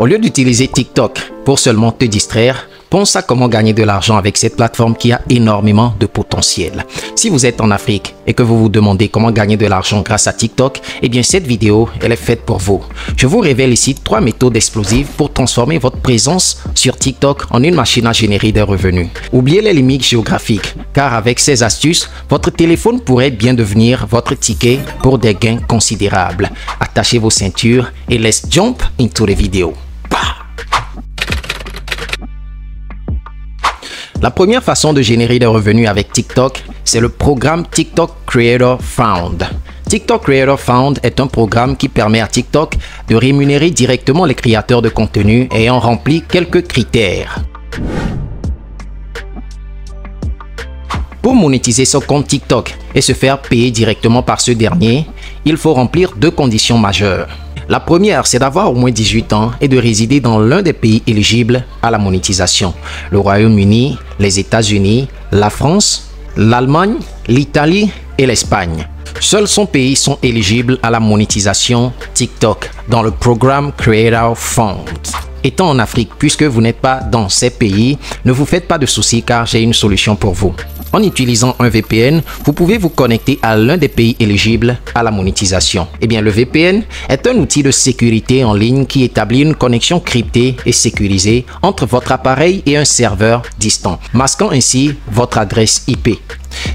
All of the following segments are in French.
Au lieu d'utiliser TikTok pour seulement te distraire, pense à comment gagner de l'argent avec cette plateforme qui a énormément de potentiel. Si vous êtes en Afrique et que vous vous demandez comment gagner de l'argent grâce à TikTok, eh bien cette vidéo, elle est faite pour vous. Je vous révèle ici 3 méthodes explosives pour transformer votre présence sur TikTok en une machine à générer des revenus. Oubliez les limites géographiques, car avec ces astuces, votre téléphone pourrait bien devenir votre ticket pour des gains considérables. Attachez vos ceintures et let's jump into the video. La première façon de générer des revenus avec TikTok, c'est le programme TikTok Creator Fund. TikTok Creator Fund est un programme qui permet à TikTok de rémunérer directement les créateurs de contenu ayant rempli quelques critères. Pour monétiser son compte TikTok et se faire payer directement par ce dernier, il faut remplir 2 conditions majeures. La première, c'est d'avoir au moins 18 ans et de résider dans l'un des pays éligibles à la monétisation. Le Royaume-Uni, les États-Unis, la France, l'Allemagne, l'Italie et l'Espagne. Seuls ces pays sont éligibles à la monétisation TikTok dans le programme Creator Fund. Étant en Afrique, puisque vous n'êtes pas dans ces pays, ne vous faites pas de soucis car j'ai une solution pour vous. En utilisant un VPN, vous pouvez vous connecter à l'un des pays éligibles à la monétisation. Eh bien, le VPN est un outil de sécurité en ligne qui établit une connexion cryptée et sécurisée entre votre appareil et un serveur distant, masquant ainsi votre adresse IP.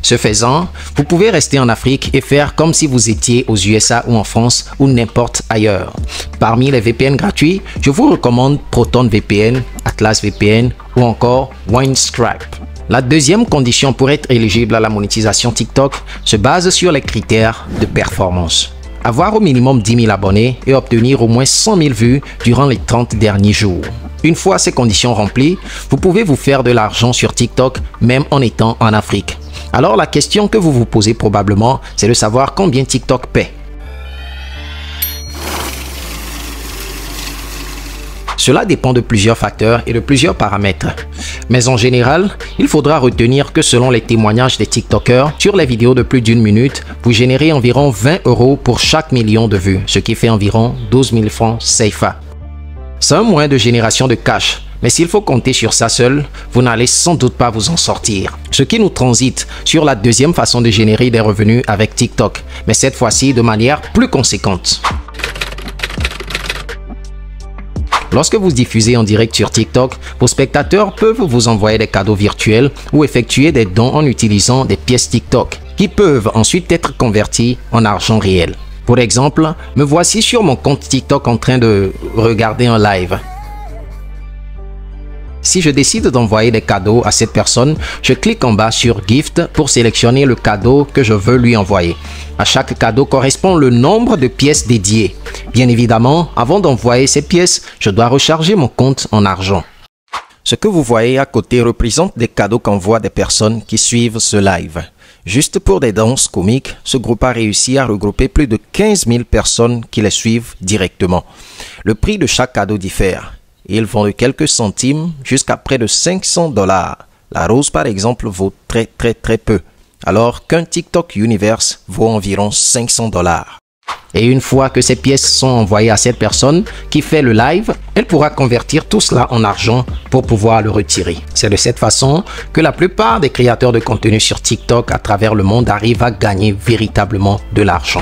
Ce faisant, vous pouvez rester en Afrique et faire comme si vous étiez aux USA ou en France ou n'importe ailleurs. Parmi les VPN gratuits, je vous recommande ProtonVPN, Atlas VPN ou encore Windstrap. La deuxième condition pour être éligible à la monétisation TikTok se base sur les critères de performance. Avoir au minimum 10 000 abonnés et obtenir au moins 100 000 vues durant les 30 derniers jours. Une fois ces conditions remplies, vous pouvez vous faire de l'argent sur TikTok même en étant en Afrique. Alors la question que vous vous posez probablement, c'est de savoir combien TikTok paie. Cela dépend de plusieurs facteurs et de plusieurs paramètres. Mais en général, il faudra retenir que selon les témoignages des TikTokers, sur les vidéos de plus d'1 minute, vous générez environ 20 € pour chaque million de vues, ce qui fait environ 12 000 francs CFA. C'est un moyen de génération de cash, mais s'il faut compter sur ça seul, vous n'allez sans doute pas vous en sortir. Ce qui nous transite sur la deuxième façon de générer des revenus avec TikTok, mais cette fois-ci de manière plus conséquente. Lorsque vous diffusez en direct sur TikTok, vos spectateurs peuvent vous envoyer des cadeaux virtuels ou effectuer des dons en utilisant des pièces TikTok qui peuvent ensuite être converties en argent réel. Pour exemple, me voici sur mon compte TikTok en train de regarder un live. Si je décide d'envoyer des cadeaux à cette personne, je clique en bas sur Gift pour sélectionner le cadeau que je veux lui envoyer. À chaque cadeau correspond le nombre de pièces dédiées. Bien évidemment, avant d'envoyer ces pièces, je dois recharger mon compte en argent. Ce que vous voyez à côté représente des cadeaux qu'envoient des personnes qui suivent ce live. Juste pour des danses comiques, ce groupe a réussi à regrouper plus de 15 000 personnes qui les suivent directement. Le prix de chaque cadeau diffère. Ils vont de quelques centimes jusqu'à près de 500 $. La rose par exemple vaut très peu, alors qu'un TikTok Universe vaut environ 500 $. Et une fois que ces pièces sont envoyées à cette personne qui fait le live, elle pourra convertir tout cela en argent pour pouvoir le retirer. C'est de cette façon que la plupart des créateurs de contenu sur TikTok à travers le monde arrivent à gagner véritablement de l'argent.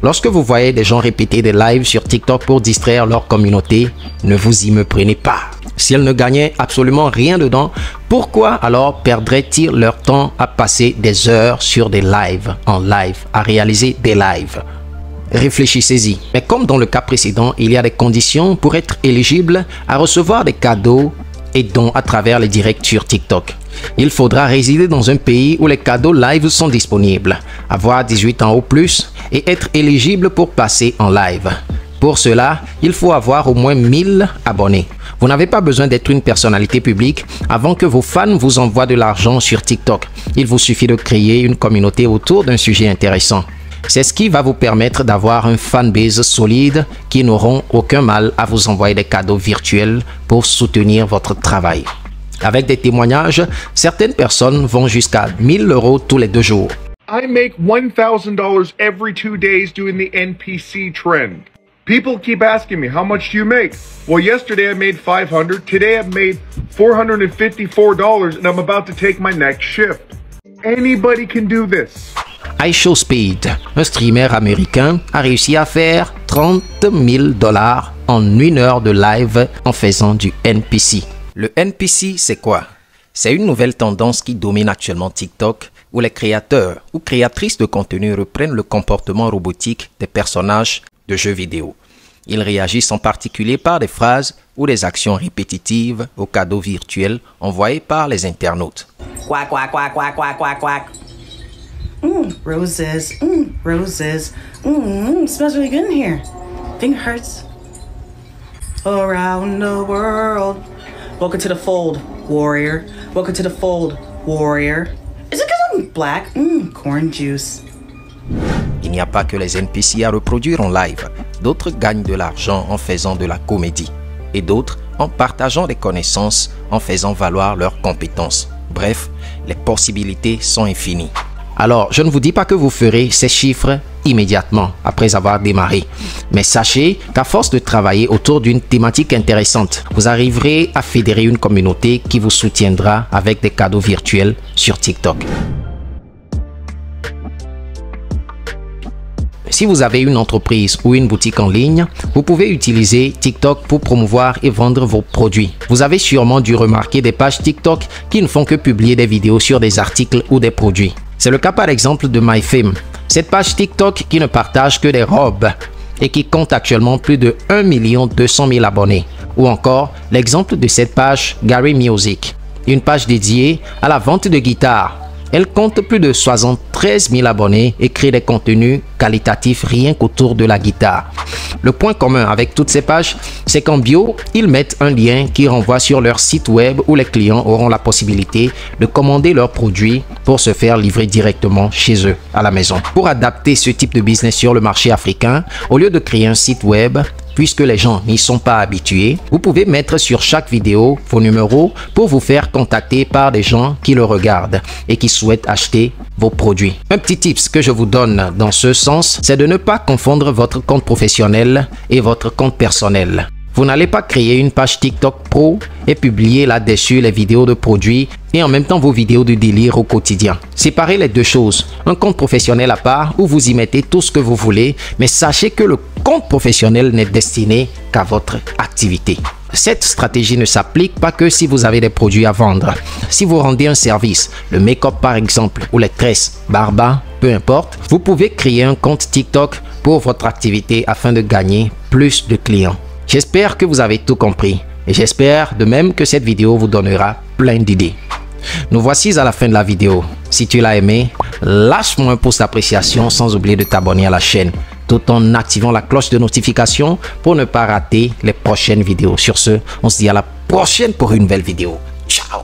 Lorsque vous voyez des gens répéter des lives sur TikTok pour distraire leur communauté, ne vous y méprenez pas. Si elles ne gagnaient absolument rien dedans, pourquoi alors perdraient-ils leur temps à passer des heures sur des lives, en live, à réaliser des lives? Réfléchissez-y. Mais comme dans le cas précédent, il y a des conditions pour être éligible à recevoir des cadeaux et dons à travers les directs sur TikTok. Il faudra résider dans un pays où les cadeaux live sont disponibles, avoir 18 ans ou plus et être éligible pour passer en live. Pour cela, il faut avoir au moins 1000 abonnés. Vous n'avez pas besoin d'être une personnalité publique avant que vos fans vous envoient de l'argent sur TikTok. Il vous suffit de créer une communauté autour d'un sujet intéressant. C'est ce qui va vous permettre d'avoir un fanbase solide qui n'auront aucun mal à vous envoyer des cadeaux virtuels pour soutenir votre travail. Avec des témoignages, certaines personnes vont jusqu'à 1000 € tous les 2 jours. I make $1,000 every 2 days doing the NPC trend. People keep asking me, how much do you make? Well, yesterday I made $500. Today I've made $454 and I'm about to take my next shift. Anybody can do this. iShowSpeed, un streamer américain, a réussi à faire $30 000 en 1 heure de live en faisant du NPC. Le NPC, c'est quoi? C'est une nouvelle tendance qui domine actuellement TikTok, où les créateurs ou créatrices de contenu reprennent le comportement robotique des personnages de jeux vidéo. Ils réagissent en particulier par des phrases ou des actions répétitives aux cadeaux virtuels envoyés par les internautes. Quack, quack, quack, quack, quack, quack, quack. Roses, roses. Smells really good in here. Finger hurts. Around the world. Welcome to the fold, warrior. Welcome to the fold, warrior. Is it because I'm black? Corn juice. Il n'y a pas que les NPC à reproduire en live. D'autres gagnent de l'argent en faisant de la comédie. Et d'autres en partageant des connaissances, en faisant valoir leurs compétences. Bref, les possibilités sont infinies. Alors, je ne vous dis pas que vous ferez ces chiffres immédiatement après avoir démarré. Mais sachez qu'à force de travailler autour d'une thématique intéressante, vous arriverez à fédérer une communauté qui vous soutiendra avec des cadeaux virtuels sur TikTok. Si vous avez une entreprise ou une boutique en ligne, vous pouvez utiliser TikTok pour promouvoir et vendre vos produits. Vous avez sûrement dû remarquer des pages TikTok qui ne font que publier des vidéos sur des articles ou des produits. C'est le cas par exemple de MyFame, cette page TikTok qui ne partage que des robes et qui compte actuellement plus de 1 200 000 abonnés. Ou encore l'exemple de cette page Gary Music, une page dédiée à la vente de guitares. Elle compte plus de 73 000 abonnés et crée des contenus qualitatifs rien qu'autour de la guitare. Le point commun avec toutes ces pages, c'est qu'en bio, ils mettent un lien qui renvoie sur leur site web où les clients auront la possibilité de commander leurs produits pour se faire livrer directement chez eux à la maison. Pour adapter ce type de business sur le marché africain, au lieu de créer un site web, puisque les gens n'y sont pas habitués, vous pouvez mettre sur chaque vidéo vos numéros pour vous faire contacter par des gens qui le regardent et qui souhaitent acheter vos produits. Un petit tips que je vous donne dans ce sens, c'est de ne pas confondre votre compte professionnel et votre compte personnel. Vous n'allez pas créer une page TikTok Pro et publier là-dessus les vidéos de produits et en même temps vos vidéos de délire au quotidien. Séparez les deux choses. Un compte professionnel à part où vous y mettez tout ce que vous voulez, mais sachez que le compte professionnel n'est destiné qu'à votre activité. Cette stratégie ne s'applique pas que si vous avez des produits à vendre. Si vous rendez un service, le make-up par exemple, ou les tresses, barba, peu importe, vous pouvez créer un compte TikTok pour votre activité afin de gagner plus de clients. J'espère que vous avez tout compris et j'espère de même que cette vidéo vous donnera plein d'idées. Nous voici à la fin de la vidéo. Si tu l'as aimé, lâche-moi un pouce d'appréciation sans oublier de t'abonner à la chaîne tout en activant la cloche de notification pour ne pas rater les prochaines vidéos. Sur ce, on se dit à la prochaine pour une nouvelle vidéo. Ciao!